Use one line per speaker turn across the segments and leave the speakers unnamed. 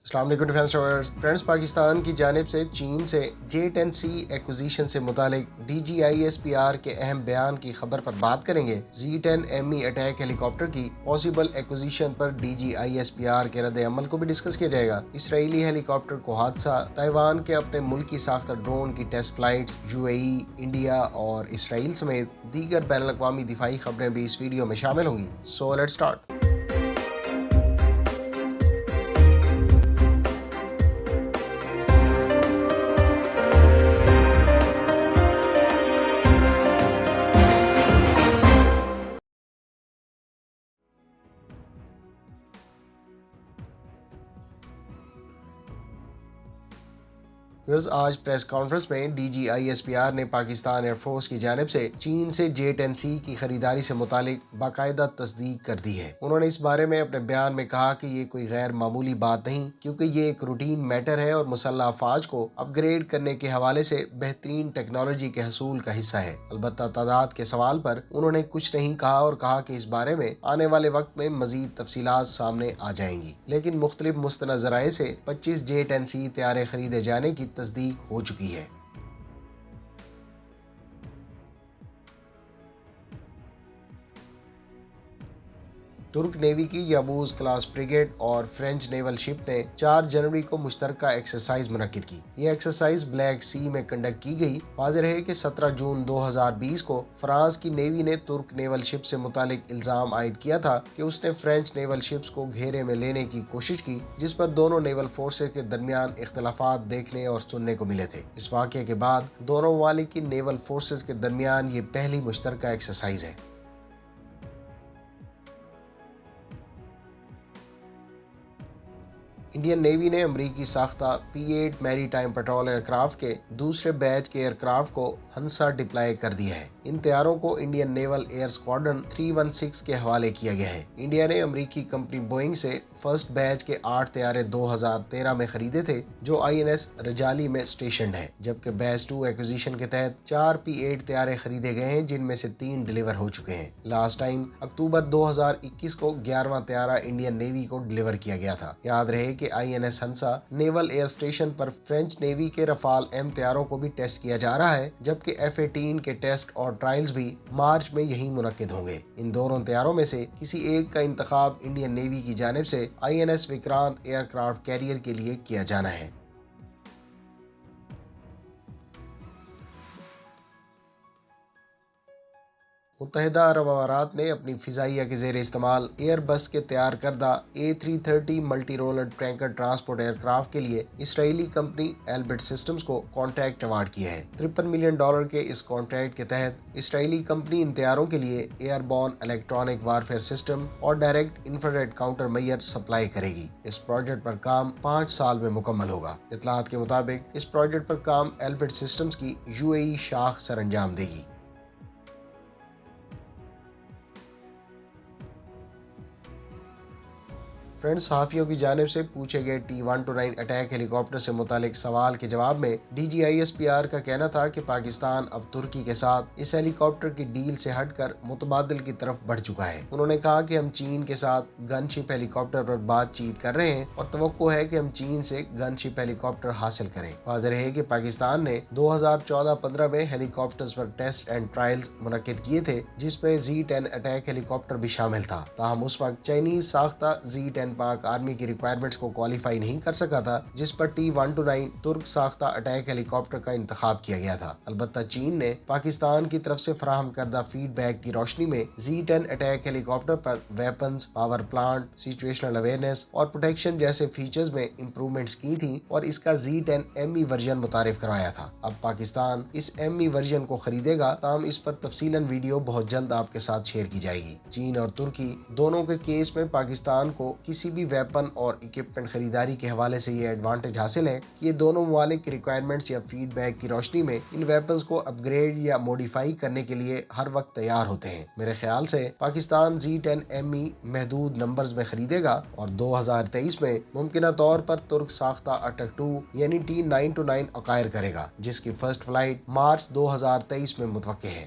السلام علیکم defence friends, Pakistan کی جانب سے چین سے J-10C ایکوزیشن سے متعلق DGISPR کے اہم بیان کی خبر پر بات کریں گے۔ Z-10ME اٹیک ہیلی کاپٹر کی پاسبل ایکوزیشن پر DGISPR کے رد عمل کو بھی ڈسکس کیا جائے گا۔ اسرائیلی ہیلی کاپٹر کو حادثہ، تائیوان کے اپنے ملکی ساختہ ڈرون کی ٹیسٹ فلائٹس، UAE، انڈیا اور اسرائیل سمیت دیگر بین الاقوامی دفاعی خبریں بھی اس ویڈیو میں شامل ہوں گی۔ So let's start. آج پریس کانفرنس میں DGISPR نے پاکستان ایئر فورس کی جانب سے چین سے J-10C کی خریداری سے متعلق باقاعدہ تصدیق کر دی ہے۔ انہوں نے اس بارے میں اپنے بیان میں کہا کہ یہ کوئی غیر معمولی بات نہیں، کیونکہ یہ ایک روٹین میٹر ہے اور مسلح افواج کو اپ گریڈ کرنے کے حوالے سے بہترین ٹیکنالوجی کے حصول کا حصہ ہے۔ البتہ تعداد کے سوال پر انہوں نے کچھ نہیں کہا اور کہا کہ اس بارے میں آنے والے وقت میں مزید تفصیلات سامنے آ جائیں گی، لیکن مختلف مستند ذرائع سے 25 J-10C طیارے خریدے جانے کی تصدیق ہو چکی ہے۔ ترک نیوی کی یابوز کلاس فریگیٹ اور فرینچ نیول شپ نے 4 جنوری کو مشترکہ ایکسرسائز منعقد کی۔ یہ ایکسرسائز بلیک سی میں کنڈکٹ کی گئی۔ واضح ہے کہ 17 جون 2020 کو فرانس کی نیوی نے ترک نیول شپ سے متعلق الزام عائد کیا تھا کہ اس نے فرینچ نیول شپس کو گھیرے میں لینے کی کوشش کی، جس پر دونوں نیول فورسز کے درمیان اختلافات دیکھنے اور سننے کو ملے تھے۔ اس واقعے کے بعد دونوں ممالک کی نیول فورسز کے درمیان یہ پہلی مشترکہ ایکسرسائز ہے۔ انڈین نیوی نے امریکی ساختہ P-8 میری ٹائم پیٹرول ایئر کرافٹ کے دوسرے بیچ کے ایئر کرافٹ کو ہنسا ڈپلائی کر دیا ہے۔ ان طیاروں کو انڈین نیول ایئر اسکواڈرن 316 کے حوالے کیا گیا ہے۔ انڈیا نے امریکی کمپنی بوئنگ سے فرسٹ بیچ کے 8 طیارے 2013 میں خریدے تھے، جو INS رجالی میں اسٹیشنڈ ہیں، جبکہ بیچ 2 ایکوزیشن کے تحت 4 P-8 طیارے خریدے گئے ہیں، جن میں سے 3 ڈیلیور ہو چکے ہیں۔ لاسٹ ٹائم اکتوبر 2021 کو 11واں طیارہ انڈین نیوی کو ڈیلیور کیا گیا تھا۔ یاد رہے کہ INS ہنسا نیول ایئر اسٹیشن پر فرینچ نیوی کے رفال M طیاروں کو بھی ٹیسٹ کیا جا رہا ہے، جبکہ F-18 کے ٹیسٹ اور ٹرائلز بھی مارچ میں یہیں منعقد ہوں گے۔ ان دونوں طیاروں میں سے کسی ایک کا انتخاب انڈین نیوی کی جانب سے INS Vikrant aircraft carrier کے لیے کیا جانا ہے۔ متحدہ عرب امارات نے اپنی فضائیہ کے زیر استعمال ایئر بس کے تیار کردہ A330 multi role tanker transport aircraft کے لیے اسرائیلی کمپنی ایلبٹ سسٹمز کو کانٹریکٹ ایوارڈ کیا ہے۔ $53 ملین کے اس کانٹریکٹ کے تحت اسرائیلی کمپنی ان طیاروں کے لیے airborne electronic warfare system اور direct infrared countermeasure supply کرے گی۔ اس پروجیکٹ پر کام 5 سال میں مکمل ہوگا۔ اطلاعات کے مطابق اس پروجیکٹ پر کام ایلبٹ سسٹمز کی UAE شاخ سر انجام دے گی۔ فرینڈز، صحافیوں کی جانب سے پوچھے گئے T-129 اٹیک ہیلی کاپٹر سے متعلق سوال کے جواب میں DGISPR کا کہنا تھا کہ پاکستان اب ترکی کے ساتھ اس ہیلی کاپٹر کی ڈیل سے ہٹ کر متبادل کی طرف بڑھ چکا ہے۔ انہوں نے کہا کہ ہم چین کے ساتھ گن شپ ہیلی کاپٹر پر بات چیت کر رہے ہیں اور توقع ہے کہ ہم چین سے گن شپ ہیلی کاپٹر حاصل کریں۔ واضح ہے کہ پاکستان نے 2014-15 میں ہیلی کاپٹرز پر ٹیسٹ اینڈ ٹرائلز منعقد کیے تھے، جس میں Z-10 اٹیک ہیلی کاپٹر بھی شامل تھا۔ تاہم اس وقت چائنیز ساختہ Z-10 پاک آرمی کی ریکوائرمنٹس کو کوالیفائی نہیں کر سکا تھا، جس پر T-129 ترک ساختہ اٹیک ہیلی کاپٹر کا انتخاب کیا گیا تھا۔ البتہ چین نے پاکستان کی طرف سے فراہم کردہ فیڈ بیک کی روشنی میں Z-10 اٹیک ہیلی کاپٹر پر weapons, power plant, situational awareness اور پروٹیکشن جیسے فیچرز میں امپروومنٹس کی تھیں اور اس کا Z-10ME ورژن متعارف کروایا تھا۔ اب پاکستان اس ME ورژن کو خریدے گا، تاہم اس پر تفصیلاً ویڈیو بہت جلد آپ کے ساتھ شیئر کی جائے گی۔ چین اور ترکی دونوں کے کیس میں پاکستان کو کسی بھی ویپن اور اکوپمنٹ خریداری کے حوالے سے یہ ایڈوانٹیج حاصل ہے کہ یہ دونوں ممالک کی ریکوائرمنٹس یا فیڈ بیک کی روشنی میں ان ویپنز کو اپ گریڈ یا موڈیفائی کرنے کے لیے ہر وقت تیار ہوتے ہیں۔ میرے خیال سے پاکستان Z-10ME محدود نمبرز میں خریدے گا اور 2023 میں ممکنہ طور پر ترک ساختہ اٹک 2 یعنی T-929 عقائر کرے گا، جس کی فرسٹ فلائٹ مارچ 2023 میں متوقع ہے۔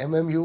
MMU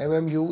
MMU